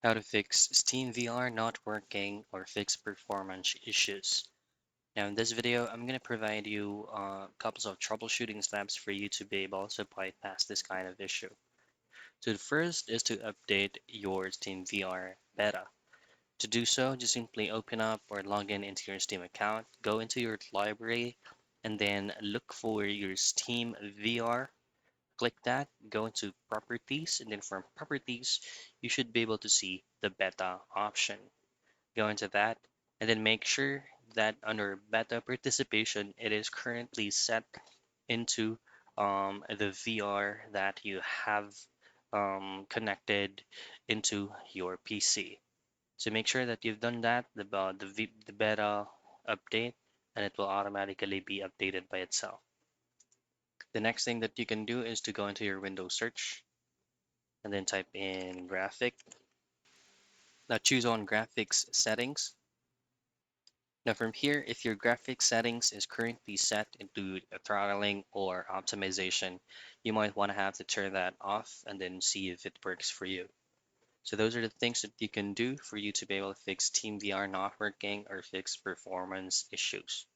How to fix SteamVR not working or fix performance issues. Now in this video, I'm going to provide you couples of troubleshooting steps for you to be able to bypass this kind of issue. So the first is to update your SteamVR beta. To do so, just simply open up or log in into your Steam account, go into your library, and then look for your SteamVR. Click that, go into properties, and then from properties, you should be able to see the beta option. Go into that, and then make sure that under beta participation, it is currently set into the VR that you have connected into your PC. So make sure that you've done that, the beta update, and it will automatically be updated by itself. The next thing that you can do is to go into your Windows search and then type in graphic. Now choose on graphics settings. Now from here, if your graphics settings is currently set into throttling or optimization, you might want to have to turn that off and then see if it works for you. So those are the things that you can do for you to be able to fix TeamVR not working or fix performance issues.